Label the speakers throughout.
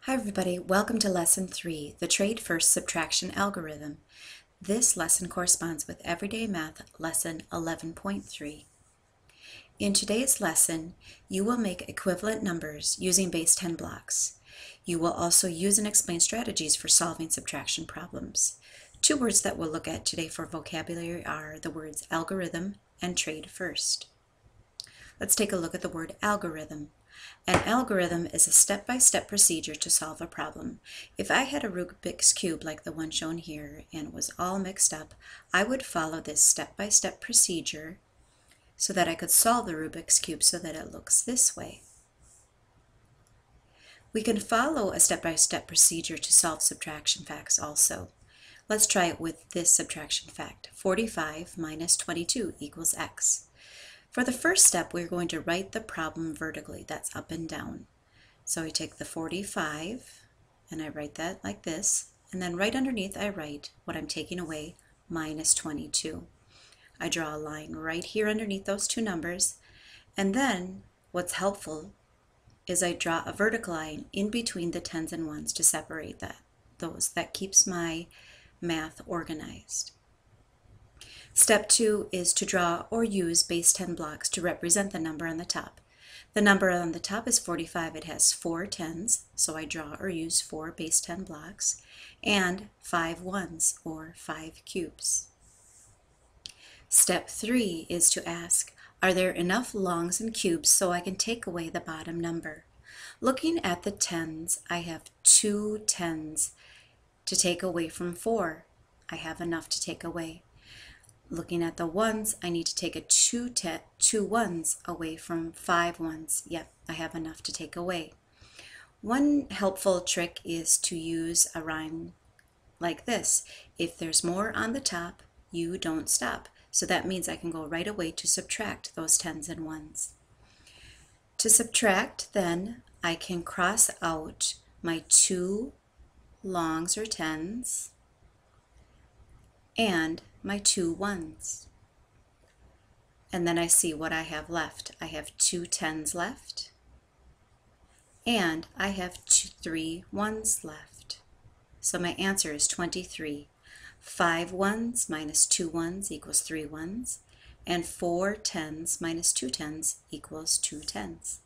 Speaker 1: Hi everybody, welcome to Lesson 3, the Trade First Subtraction Algorithm. This lesson corresponds with Everyday Math Lesson 11.3. In today's lesson, you will make equivalent numbers using base 10 blocks. You will also use and explain strategies for solving subtraction problems. Two words that we'll look at today for vocabulary are the words algorithm and trade first. Let's take a look at the word algorithm. An algorithm is a step-by-step procedure to solve a problem. If I had a Rubik's Cube like the one shown here and it was all mixed up, I would follow this step-by-step procedure so that I could solve the Rubik's Cube so that it looks this way. We can follow a step-by-step procedure to solve subtraction facts also. Let's try it with this subtraction fact. 45 minus 22 equals x. For the first step, we're going to write the problem vertically. That's up and down. So I take the 45 and I write that like this, and then right underneath I write what I'm taking away, minus 22. I draw a line right here underneath those two numbers, and then what's helpful is I draw a vertical line in between the tens and ones to separate those. That keeps my math organized. Step 2 is to draw or use base 10 blocks to represent the number on the top. The number on the top is 45. It has 4 tens, so I draw or use 4 base 10 blocks, and 5 ones, or 5 cubes. Step 3 is to ask, are there enough longs and cubes so I can take away the bottom number? Looking at the tens, I have 2 tens to take away from 4. I have enough to take away. Looking at the ones, I need to take two ones away from 5 ones. Yep, I have enough to take away. One helpful trick is to use a rhyme like this. If there's more on the top, you don't stop. So that means I can go right away to subtract those tens and ones. To subtract, then, I can cross out my 2 longs or tens and my 2 ones. And then I see what I have left. I have 2 tens left, and I have 3 ones left. So my answer is 23. 5 ones minus 2 ones equals 3 ones, and 4 tens minus 2 tens equals 2 tens.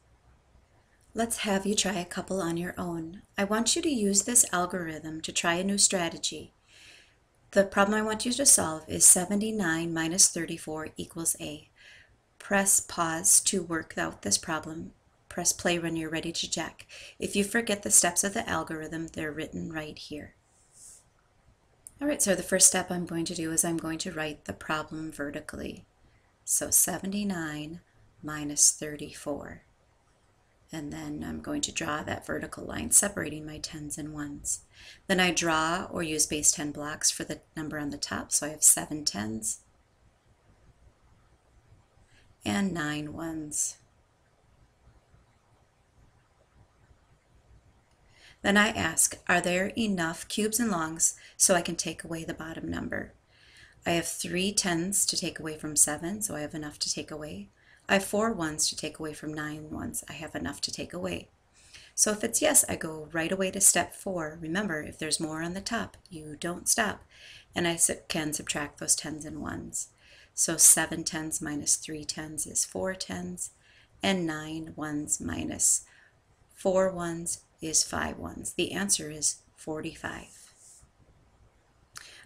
Speaker 1: Let's have you try a couple on your own. I want you to use this algorithm to try a new strategy. The problem I want you to solve is 79 minus 34 equals A. Press pause to work out this problem. Press play when you're ready to check. If you forget the steps of the algorithm, they're written right here. Alright, so the first step I'm going to do is I'm going to write the problem vertically. So 79 minus 34. And then I'm going to draw that vertical line separating my tens and ones. Then I draw or use base 10 blocks for the number on the top, so I have 7 tens and 9 ones. Then I ask, are there enough cubes and longs so I can take away the bottom number? I have 3 tens to take away from 7, so I have enough to take away. I have 4 ones to take away from 9 ones. I have enough to take away. So if it's yes, I go right away to step 4. Remember, if there's more on the top, you don't stop. And I can subtract those tens and ones. So 7 tens minus 3 tens is 4 tens, and 9 ones minus 4 ones is 5 ones. The answer is 45.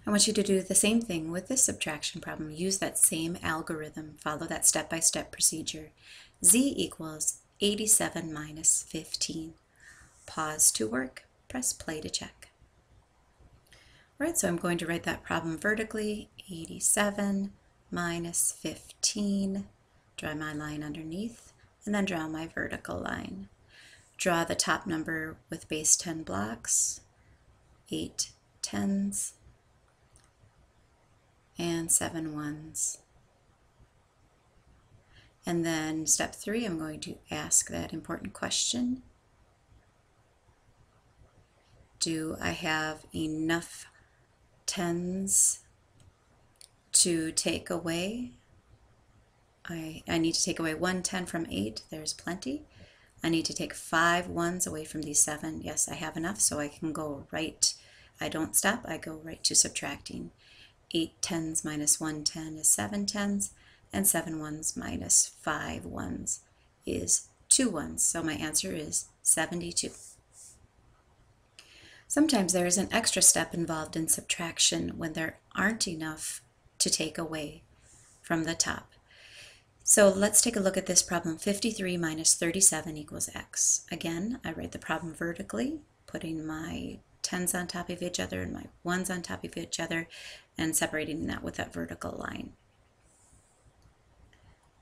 Speaker 1: I want you to do the same thing with this subtraction problem. Use that same algorithm. Follow that step-by-step procedure. Z equals 87 minus 15. Pause to work. Press play to check. All right, so I'm going to write that problem vertically. 87 minus 15. Draw my line underneath, and then draw my vertical line. Draw the top number with base 10 blocks. 8 tens. And 7 ones. And then step 3, I'm going to ask that important question. Do I have enough tens to take away? I need to take away 1 10 from 8. There's plenty. I need to take 5 ones away from these 7. Yes, I have enough, so I can go right. I don't stop, I go right to subtracting. 8 tens minus 1 10 is 7 tens, and 7 ones minus 5 ones is 2 ones. So my answer is 72. Sometimes there is an extra step involved in subtraction when there aren't enough to take away from the top. So let's take a look at this problem. 53 minus 37 equals x. Again, I write the problem vertically, putting my tens on top of each other and my ones on top of each other, and separating that with that vertical line.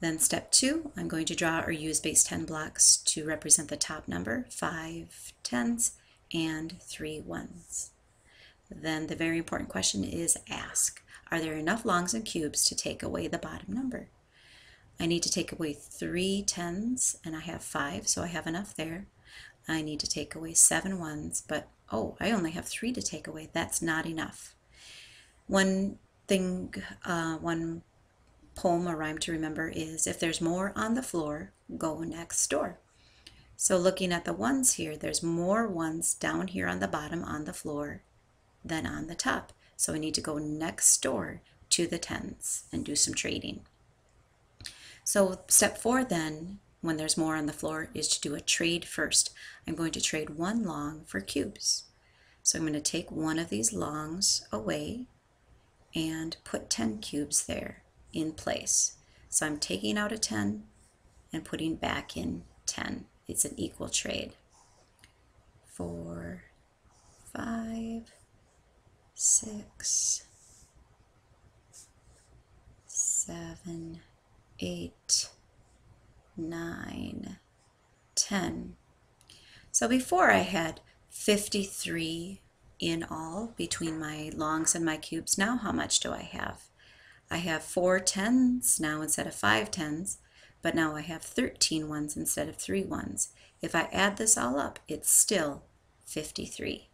Speaker 1: Then step 2, I'm going to draw or use base 10 blocks to represent the top number, 5 tens and 3 ones. Then the very important question is ask, are there enough longs and cubes to take away the bottom number? I need to take away 3 tens, and I have 5, so I have enough there. I need to take away 7 ones, but oh, I only have 3 to take away. That's not enough. One poem or rhyme to remember is, if there's more on the floor, go next door. So looking at the ones here, there's more ones down here on the bottom on the floor than on the top. So we need to go next door to the tens and do some trading. So step 4 then, when there's more on the floor, is to do a trade first. I'm going to trade 1 long for cubes. So I'm going to take one of these longs away and put 10 cubes there in place. So I'm taking out a 10 and putting back in 10. It's an equal trade. 4, 5, 6, 7, 8, 9, 10. So before I had 53 in all between my longs and my cubes. Now how much do I have? I have 4 tens now instead of 5 tens, but now I have 13 ones instead of 3 ones. If I add this all up, it's still 53.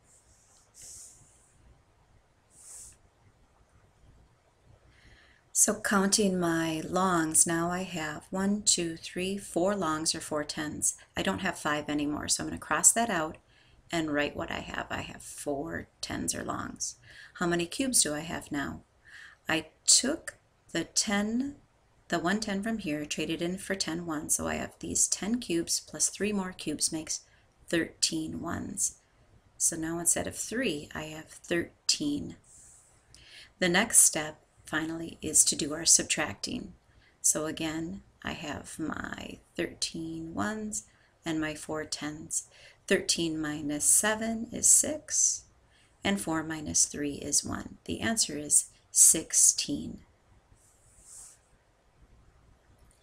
Speaker 1: So counting my longs, now I have 1, 2, 3, 4 longs or 4 tens. I don't have 5 anymore, so I'm going to cross that out and write what I have. I have 4 tens or longs. How many cubes do I have now? I took the 110 from here, traded in for 10 ones, so I have these 10 cubes plus 3 more cubes makes 13 ones. So now instead of 3, I have 13. The next step finally is to do our subtracting. So again, I have my 13 ones and my 4 tens. 13 minus 7 is 6, and 4 minus 3 is 1. The answer is 16.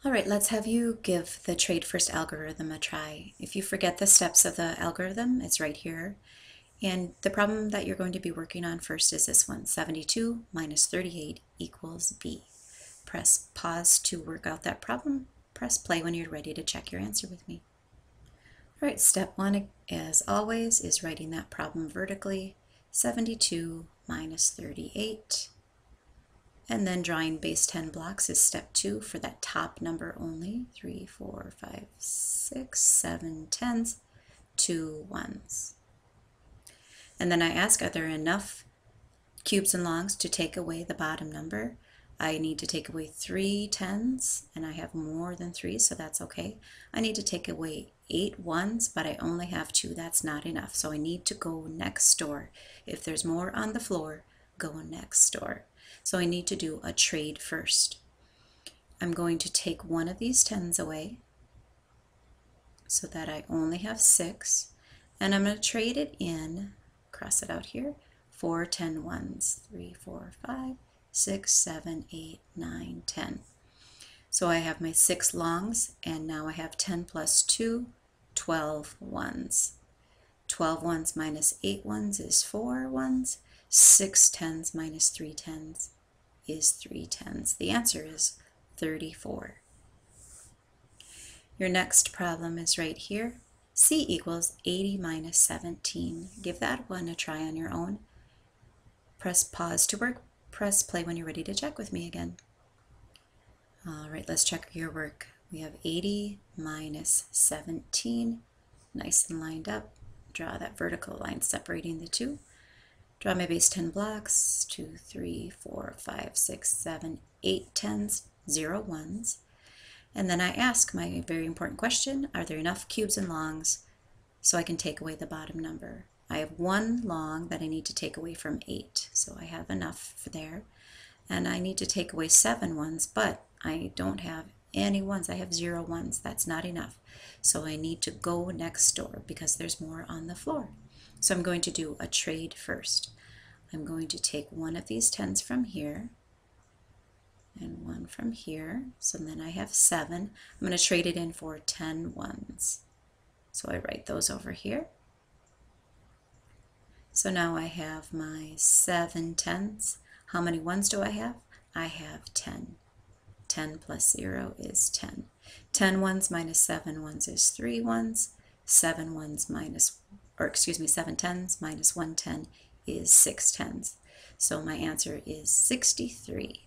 Speaker 1: All right, let's have you give the trade first algorithm a try. If you forget the steps of the algorithm, it's right here. And the problem that you're going to be working on first is this one, 72 minus 38 equals B. Press pause to work out that problem. Press play when you're ready to check your answer with me. All right, step 1, as always, is writing that problem vertically, 72 minus 38. And then drawing base 10 blocks is step 2 for that top number only, 3, 4, 5, 6, 7 tens, 2 ones. And then I ask, are there enough cubes and longs to take away the bottom number? I need to take away 3 tens, and I have more than 3, so that's okay. I need to take away 8 ones, but I only have 2. That's not enough, so I need to go next door. If there's more on the floor, go next door. So I need to do a trade first. I'm going to take one of these tens away so that I only have 6, and I'm going to trade it in, cross it out here, 4 10 ones, 3, 4, 5, 6, 7, 8, 9, 10. So I have my 6 longs, and now I have 10 plus 2, 12 ones. 12 ones minus 8 ones is 4 ones. 6 tens minus 3 tens is 3 tens. The answer is 34. Your next problem is right here. C equals 80 minus 17. Give that one a try on your own. Press pause to work. Press play when you're ready to check with me again. All right, let's check your work. We have 80 minus 17, nice and lined up. Draw that vertical line separating the two. Draw my base 10 blocks, 2, 3, 4, 5, 6, 7, 8 tens, 0 ones. And then I ask my very important question, are there enough cubes and longs so I can take away the bottom number? I have 1 long that I need to take away from 8, so I have enough for there. And I need to take away 7 ones, but I don't have any ones. I have 0 ones. That's not enough. So I need to go next door because there's more on the floor. So I'm going to do a trade first. I'm going to take one of these 10s from here and one from here. So then I have 7. I'm going to trade it in for 10 ones. So I write those over here. So now I have my 7 tens. How many ones do I have? I have 10. 10 plus 0 is 10. 10 ones minus 7 ones is 3 ones. 7 ones minus, or excuse me, 7 tens minus 1 10 is 6 tens. So my answer is 63.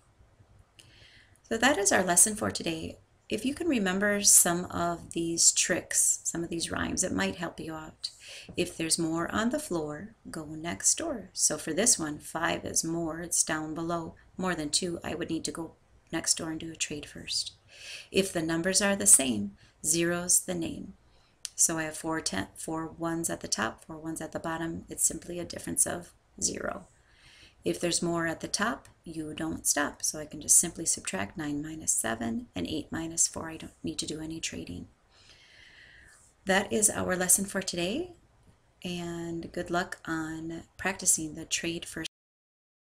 Speaker 1: So that is our lesson for today. If you can remember some of these tricks, some of these rhymes, it might help you out. If there's more on the floor, go next door. So for this one, 5 is more, it's down below. More than 2, I would need to go next door and do a trade first. If the numbers are the same, 0's the name. So I have 4 ones at the top, 4 ones at the bottom. It's simply a difference of 0. If there's more at the top, you don't stop. So I can just simply subtract 9 minus 7 and 8 minus 4. I don't need to do any trading. That is our lesson for today, and good luck on practicing the trade first